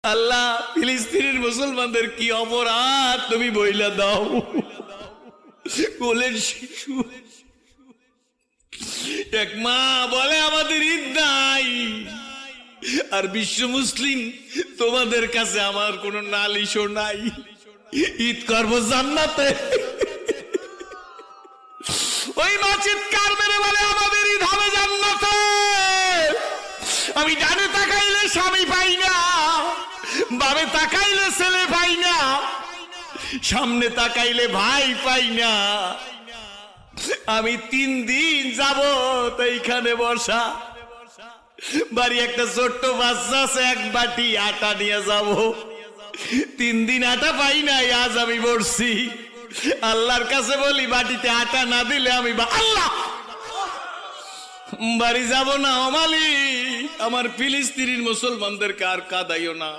আল্লাহ, ফিলিস্তিনের মুসলমানদের কি অপরাধ তুমি বইলা দাও। কোলের শিশু এক মা বলে আমাদের ঈদ নাই, আর বিশ্ব মুসলিম তোমাদের কাছে আমার কোনো নালিশও নাই, ঈদ করবো জান্নাতে। ওই মা চিৎকার মেরে বলে আমাদের ঈদ হবে জান্নাতে। আমি ডানে তাকাইলে স্বামী পাই না, বামে তাকাইলে ছেলে পাই না, সামনে তাকাইলে ভাই পাই না। আমি 3 দিন যাব এইখানে বসা, বাড়ি একটা ছোট্ট বাচ্চা আছে, এক বাটি আটা নিয়ে যাব। 3 দিন আটা পাই নাই, আজ আমি বসছি। আল্লাহর কাছে বলি বাটিতে আটা না দিলে আমি আল্লাহ বাড়ি যাব না। ও মালিক, আমার ফিলিস্তিনের মুসলমানদেরকে আর কাঁদাইও না।